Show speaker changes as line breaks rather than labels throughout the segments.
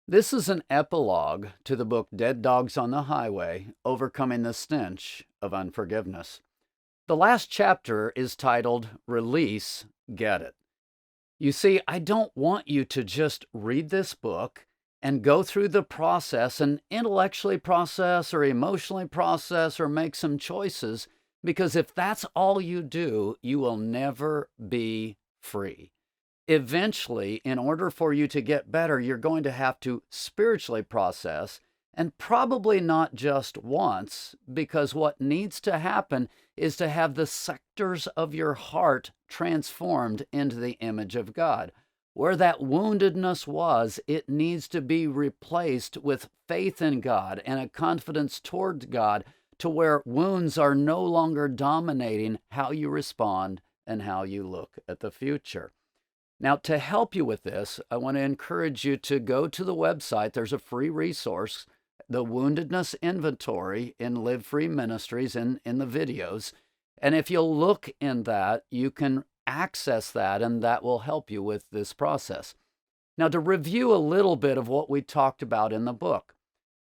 This is an epilogue to the book Dead Dogs on the Highway, Overcoming the Stench of Unforgiveness. The last chapter is titled Release, Get It. You see, I don't want you to just read this book and go through the process and intellectually process or emotionally process or make some choices, because if that's all you do, you will never be free. Eventually, in order for you to get better, you're going to have to spiritually process, and probably not just once, because what needs to happen is to have the sectors of your heart transformed into the image of God. Where that woundedness was, it needs to be replaced with faith in God and a confidence toward God, to where wounds are no longer dominating how you respond and how you look at the future. Now, to help you with this, I want to encourage you to go to the website. There's a free resource, the Woundedness Inventory in Live Free Ministries, in the videos. And if you'll look in that, you can access that, and that will help you with this process. Now, to review a little bit of what we talked about in the book,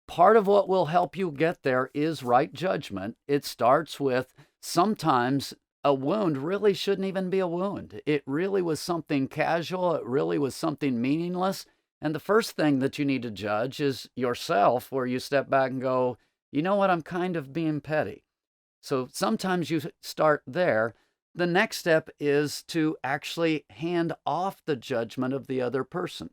part of what will help you get there is right judgment. It starts with sometimes a wound really shouldn't even be a wound. It really was something casual. It really was something meaningless. And the first thing that you need to judge is yourself, where you step back and go, you know what, I'm kind of being petty. So sometimes you start there. The next step is to actually hand off the judgment of the other person,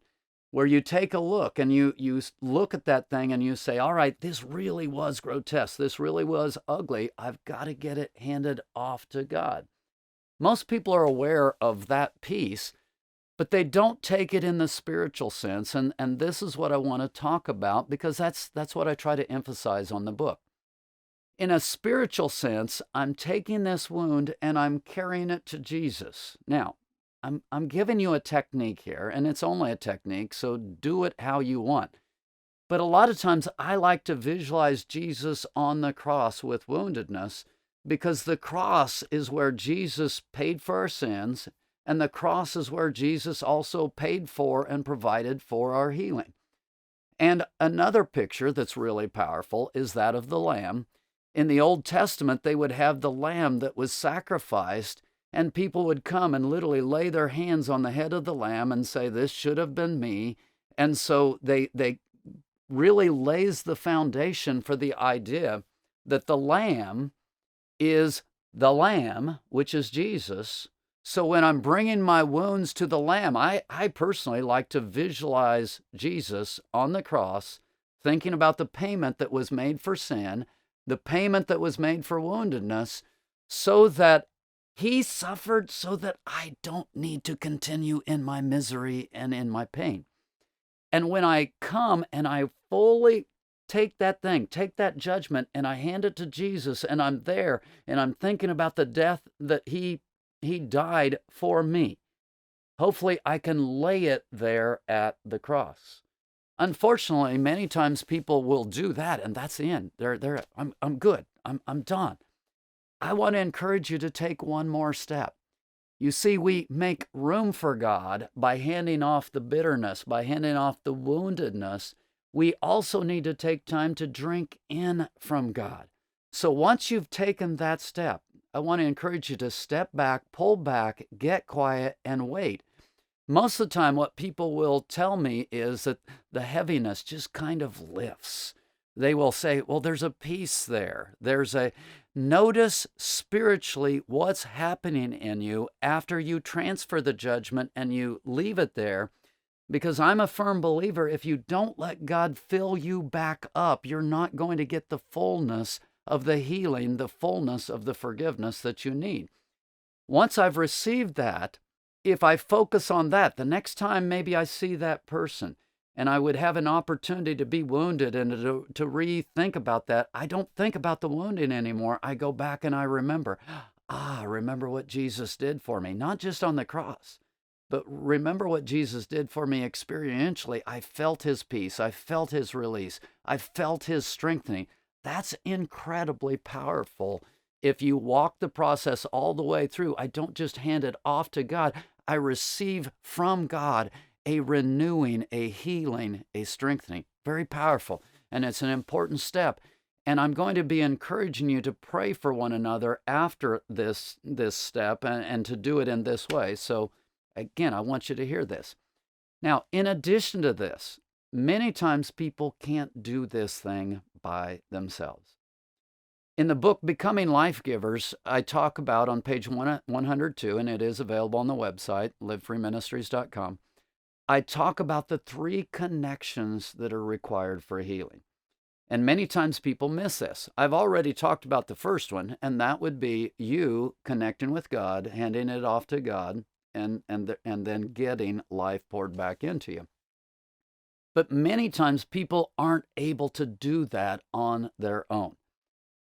where you take a look and you look at that thing and you say, all right, this really was grotesque. This really was ugly. I've got to get it handed off to God. Most people are aware of that piece, but they don't take it in the spiritual sense. And this is what I want to talk about, because that's what I try to emphasize on the book. In a spiritual sense, I'm taking this wound and I'm carrying it to Jesus. Now, I'm giving you a technique here, and it's only a technique, so do it how you want. But a lot of times I like to visualize Jesus on the cross with woundedness, because the cross is where Jesus paid for our sins, and the cross is where Jesus also paid for and provided for our healing. And another picture that's really powerful is that of the lamb. In the Old Testament, they would have the lamb that was sacrificed, and people would come and literally lay their hands on the head of the lamb and say, this should have been me. And so they really lays the foundation for the idea that the lamb is the lamb, which is Jesus. So when I'm bringing my wounds to the lamb, I personally like to visualize Jesus on the cross, thinking about the payment that was made for sin, the payment that was made for woundedness, so that he suffered so that I don't need to continue in my misery and in my pain. And when I come and I fully take that thing, take that judgment, and I hand it to Jesus, and I'm there, and I'm thinking about the death that he died for me, hopefully I can lay it there at the cross. Unfortunately, many times people will do that, and that's the end. I'm good. I'm done. I want to encourage you to take one more step. You see, we make room for God by handing off the bitterness, by handing off the woundedness. We also need to take time to drink in from God. So once you've taken that step, I want to encourage you to step back, pull back, get quiet, and wait. Most of the time, what people will tell me is that the heaviness just kind of lifts. They will say, well, there's a peace there. Notice spiritually what's happening in you after you transfer the judgment and you leave it there. Because I'm a firm believer, if you don't let God fill you back up, you're not going to get the fullness of the healing, the fullness of the forgiveness that you need. Once I've received that, if I focus on that, the next time maybe I see that person and I would have an opportunity to be wounded and to rethink about that, I don't think about the wounding anymore. I go back and I remember, remember what Jesus did for me, not just on the cross, but remember what Jesus did for me experientially. I felt his peace. I felt his release. I felt his strengthening. That's incredibly powerful. If you walk the process all the way through, I don't just hand it off to God. I receive from God, a renewing, a healing, a strengthening. Very powerful. And it's an important step. And I'm going to be encouraging you to pray for one another after this step and to do it in this way. So again, I want you to hear this. Now, in addition to this, many times people can't do this thing by themselves. In the book Becoming Life Givers, I talk about on page 102, and it is available on the website, livefreeministries.com, I talk about the 3 connections that are required for healing. And many times people miss this. I've already talked about the first one, and that would be you connecting with God, handing it off to God, and then getting life poured back into you. But many times people aren't able to do that on their own.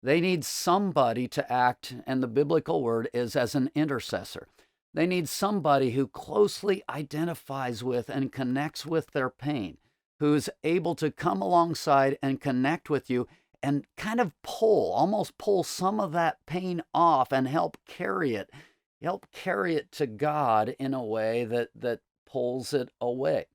They need somebody to act, and the biblical word is as an intercessor. They need somebody who closely identifies with and connects with their pain, who's able to come alongside and connect with you and kind of almost pull some of that pain off and help carry it to God in a way that pulls it away.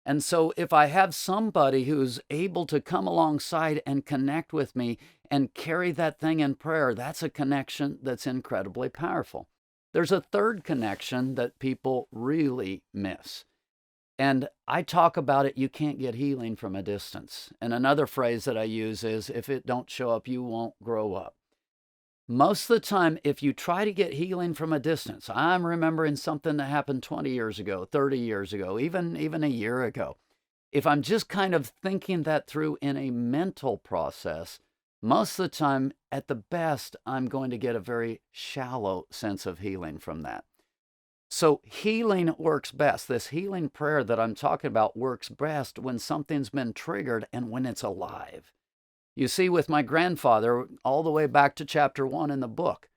And so if I have somebody who's able to come alongside and connect with me and carry that thing in prayer, that's a connection that's incredibly powerful. There's a third connection that people really miss. And I talk about it, you can't get healing from a distance. And another phrase that I use is, if it don't show up, you won't grow up. Most of the time, if you try to get healing from a distance, I'm remembering something that happened 20 years ago, 30 years ago, even a year ago. If I'm just kind of thinking that through in a mental process, most of the time, at the best, I'm going to get a very shallow sense of healing from that. So healing works best. This healing prayer that I'm talking about works best when something's been triggered and when it's alive. You see, with my grandfather, all the way back to chapter 1 in the book,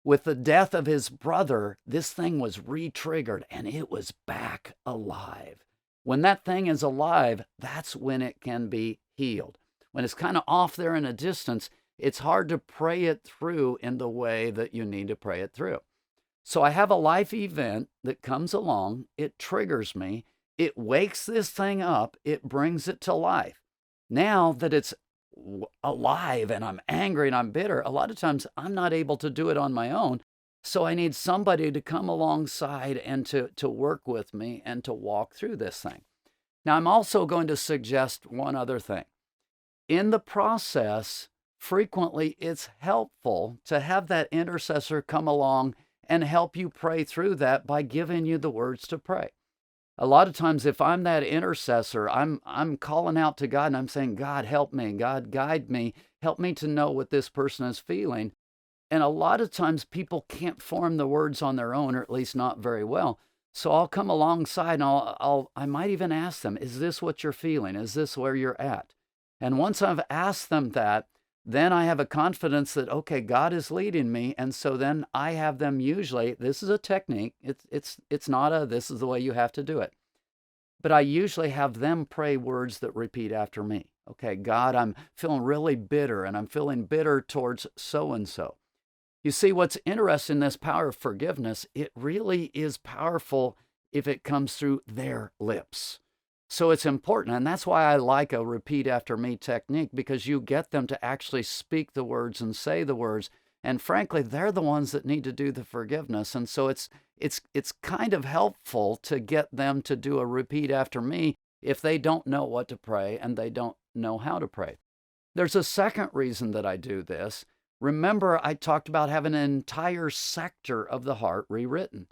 with the death of his brother, this thing was re-triggered and it was back alive. When that thing is alive, that's when it can be healed. When it's kind of off there in a distance, it's hard to pray it through in the way that you need to pray it through. So I have a life event that comes along, it triggers me, it wakes this thing up, it brings it to life. Now that it's alive and I'm angry and I'm bitter, a lot of times I'm not able to do it on my own. So I need somebody to come alongside and to work with me and to walk through this thing. Now, I'm also going to suggest one other thing. In the process, frequently it's helpful to have that intercessor come along and help you pray through that by giving you the words to pray. A lot of times, if I'm that intercessor, I'm calling out to God and I'm saying, God, help me. God, guide me. Help me to know what this person is feeling. And a lot of times people can't form the words on their own, or at least not very well. So I'll come alongside and I might even ask them, is this what you're feeling? Is this where you're at? And once I've asked them that, then I have a confidence that, okay, God is leading me. And so then I have them usually, this is a technique. It's not this is the way you have to do it. But I usually have them pray words that repeat after me. Okay, God, I'm feeling really bitter and I'm feeling bitter towards so-and-so. You see, what's interesting in this power of forgiveness, it really is powerful if it comes through their lips. So it's important, and that's why I like a repeat after me technique, because you get them to actually speak the words and say the words, and frankly, they're the ones that need to do the forgiveness. And so it's kind of helpful to get them to do a repeat after me if they don't know what to pray and they don't know how to pray. There's a second reason that I do this. Remember, I talked about having an entire sector of the heart rewritten.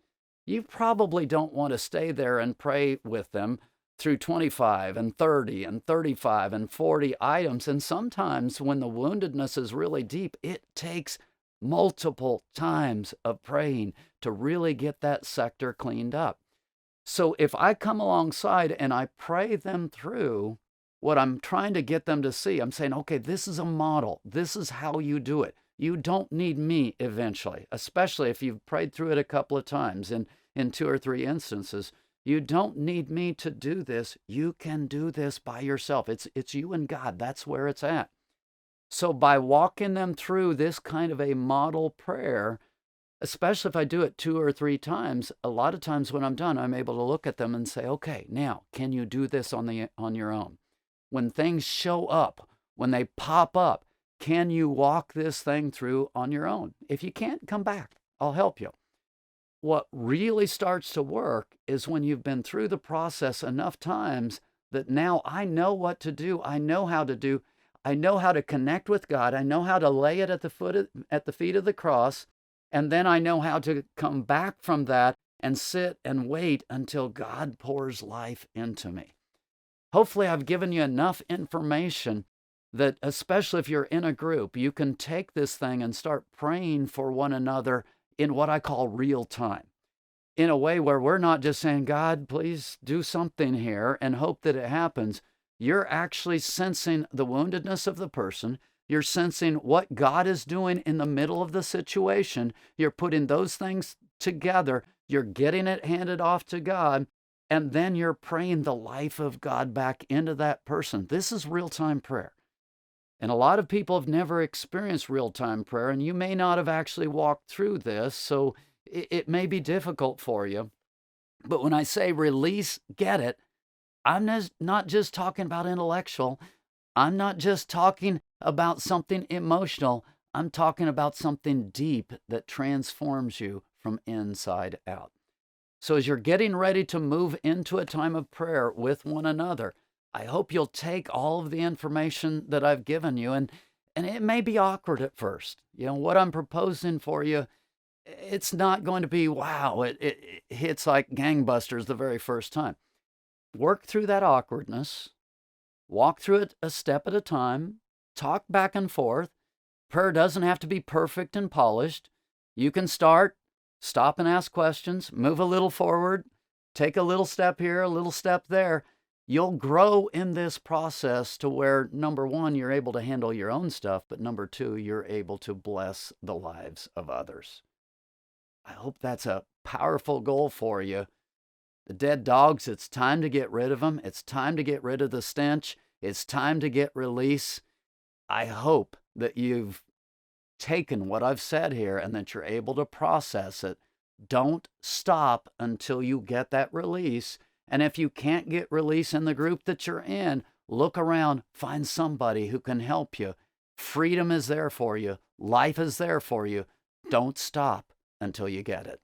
You probably don't want to stay there and pray with them through 25 and 30 and 35 and 40 items. And sometimes when the woundedness is really deep, it takes multiple times of praying to really get that sector cleaned up. So if I come alongside and I pray them through what I'm trying to get them to see, I'm saying, okay, this is a model. This is how you do it. You don't need me eventually, especially if you've prayed through it a couple of times in 2 or 3 instances. You don't need me to do this. You can do this by yourself. It's you and God. That's where it's at. So by walking them through this kind of a model prayer, especially if I do it 2 or 3 times. A lot of times when I'm done, I'm able to look at them and say, okay, now can you do this on your own? When things show up, when they pop up, can you walk this thing through on your own? If you can't, come back. I'll help you. What really starts to work is when you've been through the process enough times that now I know what to do. I know how to do. I know how to connect with God. I know how to lay it at the feet of the cross, and then I know how to come back from that and sit and wait until God pours life into me. Hopefully, I've given you enough information that, especially if you're in a group, you can take this thing and start praying for one another in what I call real time, in a way where we're not just saying, God, please do something here and hope that it happens. You're actually sensing the woundedness of the person. You're sensing what God is doing in the middle of the situation. You're putting those things together. You're getting it handed off to God. And then you're praying the life of God back into that person. This is real-time prayer. And a lot of people have never experienced real-time prayer, and you may not have actually walked through this, so it may be difficult for you. But when I say release, get it, I'm not just talking about intellectual. I'm not just talking about something emotional. I'm talking about something deep that transforms you from inside out. So as you're getting ready to move into a time of prayer with one another, I hope you'll take all of the information that I've given you, and it may be awkward at first. What I'm proposing for you, it's not going to be, wow, it hits like gangbusters the very first time. Work through that awkwardness, walk through it a step at a time, talk back and forth. Prayer doesn't have to be perfect and polished. You can stop and ask questions, move a little forward, take a little step here, a little step there. You'll grow in this process to where, number one, you're able to handle your own stuff, but number two, you're able to bless the lives of others. I hope that's a powerful goal for you. The dead dogs, it's time to get rid of them. It's time to get rid of the stench. It's time to get release. I hope that you've taken what I've said here and that you're able to process it. Don't stop until you get that release. And if you can't get release in the group that you're in, look around, find somebody who can help you. Freedom is there for you. Life is there for you. Don't stop until you get it.